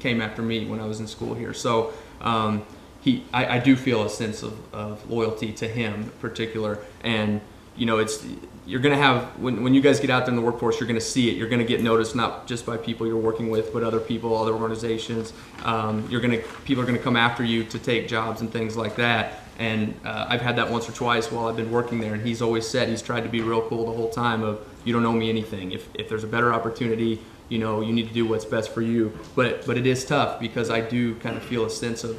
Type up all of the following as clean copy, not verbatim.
came after me when I was in school here. So I do feel a sense of loyalty to him in particular. And you're going to have, when you guys get out there in the workforce, you're going to see it. You're going to get noticed not just by people you're working with, but other people, other organizations. People are going to come after you to take jobs and things like that. And I've had that once or twice while I've been working there. And he's always said, he's tried to be real cool the whole time of, you don't owe me anything. If there's a better opportunity, you need to do what's best for you. But it is tough because I do kind of feel a sense of,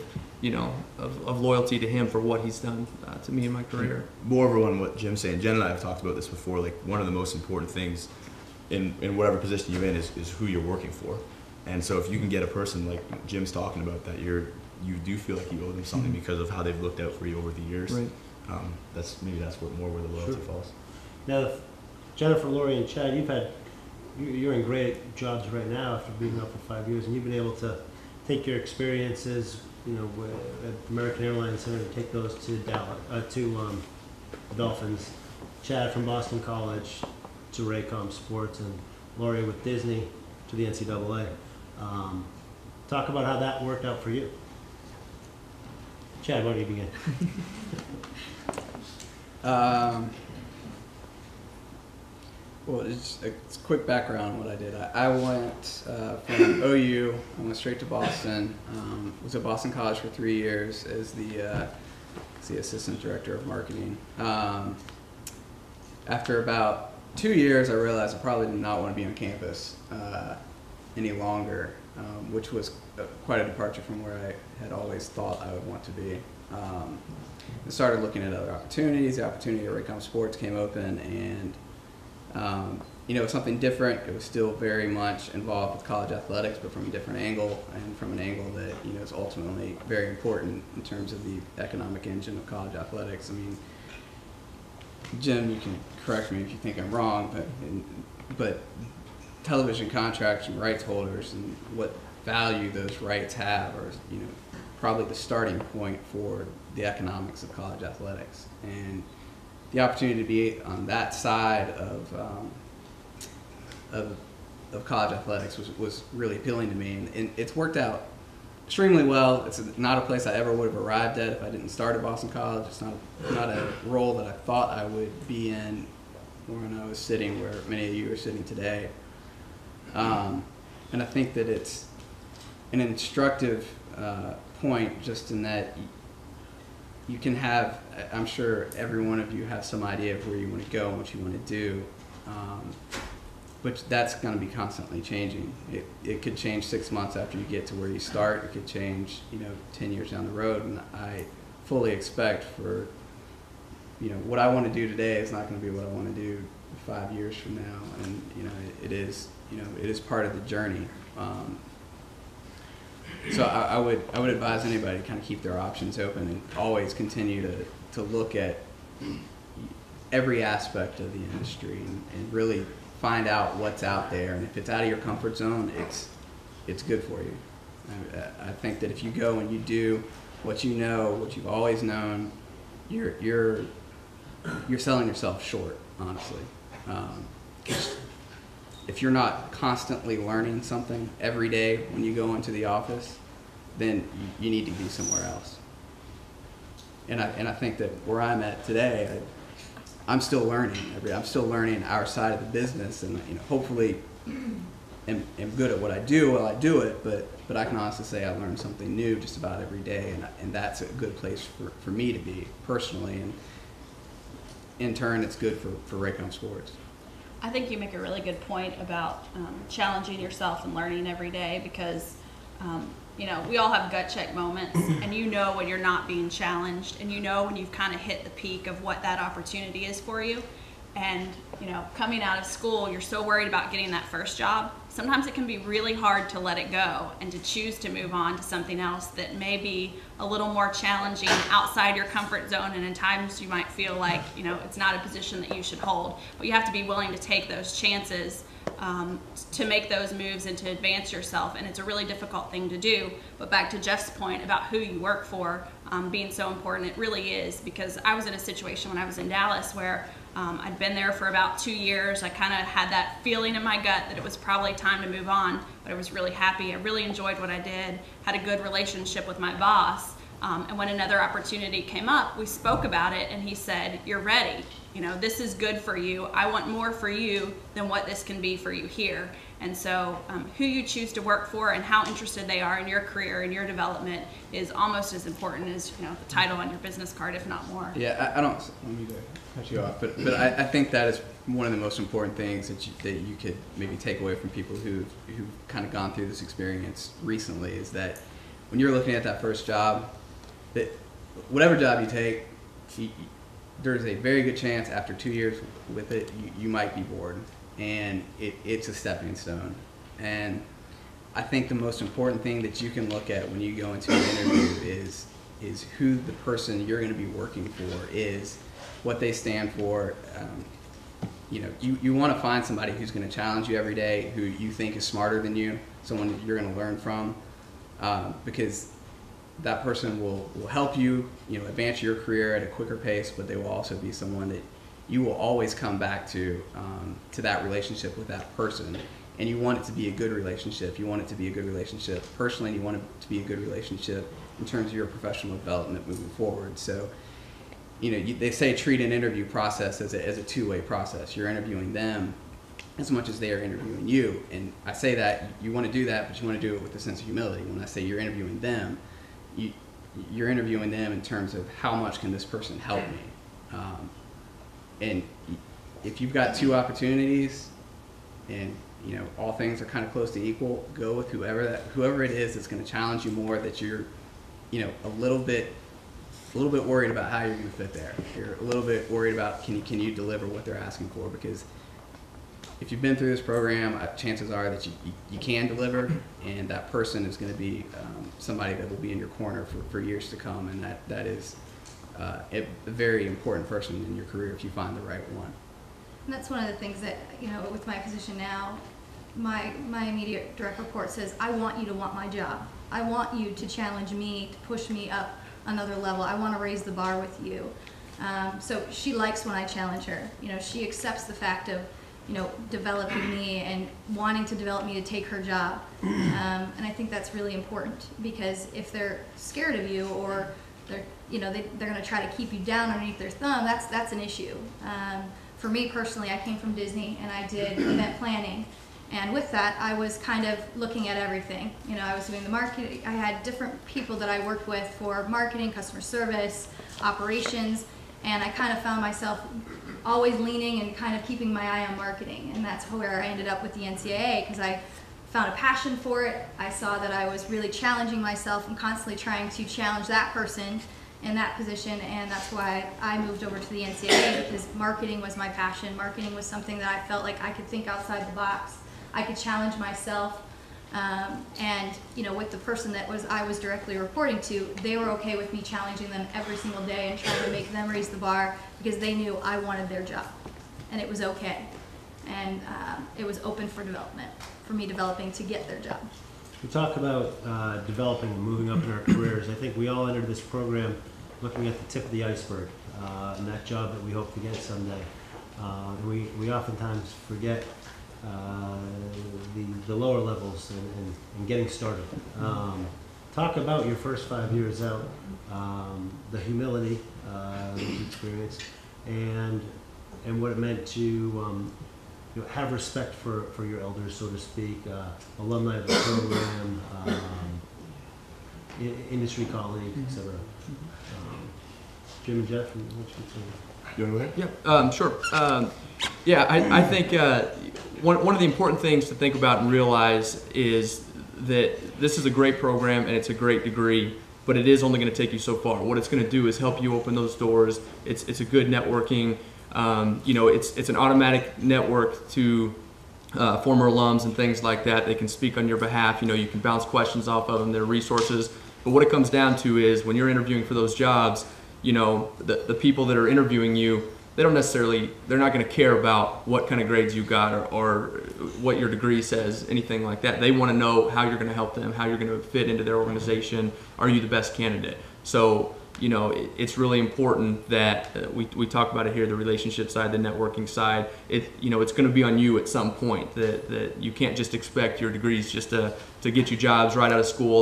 of loyalty to him for what he's done to me in my career. Moreover, on what Jim's saying, Jen and I have talked about this before, like one of the most important things in whatever position you're in is who you're working for. And so if you can get a person like Jim's talking about that, you do feel like you owe them something because of how they've looked out for you over the years. Right. That's where the loyalty falls. Now, Jennifer, Lori, and Chad, you're in great jobs right now after being up for 5 years, and you've been able to take your experiences, at American Airlines Center, to take those to Dolphins. Chad from Boston College to Raycom Sports, and Lori with Disney to the NCAA. Talk about how that worked out for you. Chad, why don't you begin? Well, it's quick background on what I did. I went from OU, I went straight to Boston. Was at Boston College for 3 years as the assistant director of marketing. After about 2 years, I realized I probably did not want to be on campus any longer, which was quite a departure from where I had always thought I would want to be. I started looking at other opportunities. The opportunity at Raycom Sports came open, and it was something different. It was still very much involved with college athletics, but from a different angle, and from an angle that is ultimately very important in terms of the economic engine of college athletics. I mean, Jim, you can correct me if you think I'm wrong, but television contracts and rights holders and what value those rights have are probably the starting point for the economics of college athletics. And the opportunity to be on that side of college athletics was really appealing to me, and it's worked out extremely well. It's not a place I ever would have arrived at if I didn't start at Boston College. It's not a role that I thought I would be in when I was sitting where many of you are sitting today. And I think that it's an instructive point just in that you can have, I'm sure every one of you has some idea of where you want to go and what you want to do, but that's going to be constantly changing. It could change 6 months after you get to where you start. It could change 10 years down the road, and I fully expect for what I want to do today is not going to be what I want to do 5 years from now, and it is part of the journey. So I would advise anybody to kind of keep their options open and always continue to look at every aspect of the industry and really find out what's out there. And if it's out of your comfort zone, it's good for you. I think that if you go and you do what you know, what you've always known, you're selling yourself short, honestly. If you're not constantly learning something every day when you go into the office, then you need to be somewhere else. And I think that where I'm at today, I'm still learning. I'm still learning our side of the business, and hopefully am good at what I do while I do it. But I can honestly say I learn something new just about every day, and that's a good place for me to be personally, and in turn, it's good for Raycom Sports. I think you make a really good point about challenging yourself and learning every day, because we all have gut check moments, and when you're not being challenged, and when you've kind of hit the peak of what that opportunity is for you. And coming out of school, you're so worried about getting that first job. Sometimes it can be really hard to let it go and to choose to move on to something else that may be a little more challenging, outside your comfort zone, and in times you might feel like it's not a position that you should hold. But you have to be willing to take those chances to make those moves and to advance yourself, and it's a really difficult thing to do. But back to Jeff's point about who you work for being so important, it really is, because I was in a situation when I was in Dallas where I'd been there for about 2 years. I kind of had that feeling in my gut that it was probably time time to move on, but I was really happy. I really enjoyed what I did, had a good relationship with my boss. And when another opportunity came up, we spoke about it, and he said, "You're ready. You know, this is good for you. I want more for you than what this can be for you here." And so who you choose to work for and how interested they are in your career and your development is almost as important as, you know, the title on your business card, if not more. Yeah, I don't want me to cut you off, but I think that is one of the most important things that you could maybe take away from people who've kind of gone through this experience recently, is that when you're looking at that first job, that whatever job you take, there's a very good chance after 2 years with it, you might be bored, and it's a stepping stone. And I think the most important thing that you can look at when you go into an interview is who the person you're going to be working for is, what they stand for. You know, you want to find somebody who's going to challenge you every day, who you think is smarter than you, someone that you're going to learn from, because that person will help you, you know, advance your career at a quicker pace, but they will also be someone that you will always come back to that relationship with that person. And you want it to be a good relationship. You want it to be a good relationship personally, and you want it to be a good relationship in terms of your professional development moving forward. So, you know, they say treat an interview process as a two-way process. You're interviewing them as much as they are interviewing you. And I say that you want to do that, but you want to do it with a sense of humility. When I say you're interviewing them, you're interviewing them in terms of how much can this person help me. And if you've got two opportunities and, you know, all things are kind of close to equal, go with whoever it is that's going to challenge you more, that you're, you know, a little bit worried about how you're going to fit there. You're a little bit worried about can you deliver what they're asking for, because if you've been through this program, chances are that you can deliver, and that person is going to be somebody that will be in your corner for years to come, and that is a very important person in your career if you find the right one. And that's one of the things that, you know, with my position now, my immediate direct report says, I want you to want my job. I want you to challenge me, to push me up another level. I want to raise the bar with you. So she likes when I challenge her. You know, she accepts the fact of, you know, developing me and wanting to develop me to take her job. And I think that's really important, because if they're scared of you, or they're, you know, they're going to try to keep you down underneath their thumb, that's an issue. For me personally, I came from Disney and I did event planning. And with that, I was kind of looking at everything. You know, I was doing the marketing. I had different people that I worked with for marketing, customer service, operations, and I kind of found myself always leaning and kind of keeping my eye on marketing. And that's where I ended up with the NCAA, because I found a passion for it. I saw that I was really challenging myself and constantly trying to challenge that person in that position, and that's why I moved over to the NCAA, because marketing was my passion. Marketing was something that I felt like I could think outside the box. I could challenge myself, and you know, with the person that I was directly reporting to, they were okay with me challenging them every single day and trying to make them raise the bar, because they knew I wanted their job, and it was okay, and it was open for development, for me developing to get their job. We talk about developing and moving up in our careers. I think we all entered this program looking at the tip of the iceberg, and that job that we hope to get someday. We oftentimes forget the lower levels and getting started. Talk about your first 5 years out, the humility that you experienced, and what it meant to you know, have respect for your elders, so to speak, alumni of the program, industry colleagues, etc. Jim and Jeff, what you You want to go ahead? Yeah, sure. Yeah, I think one of the important things to think about and realize is that this is a great program and it's a great degree, but it is only going to take you so far. What it's going to do is help you open those doors. It's a good networking. You know, it's an automatic network to former alums and things like that. They can speak on your behalf. You know, you can bounce questions off of them. They're resources. But what it comes down to is when you're interviewing for those jobs, you know, the people that are interviewing you, they're not going to care about what kind of grades you got or what your degree says, anything like that. They want to know how you're going to help them, how you're going to fit into their organization. Are you the best candidate? So you know, it's really important that we talk about it here, the relationship side, the networking side. You know, it's going to be on you at some point, that you can't just expect your degrees just to get you jobs right out of school.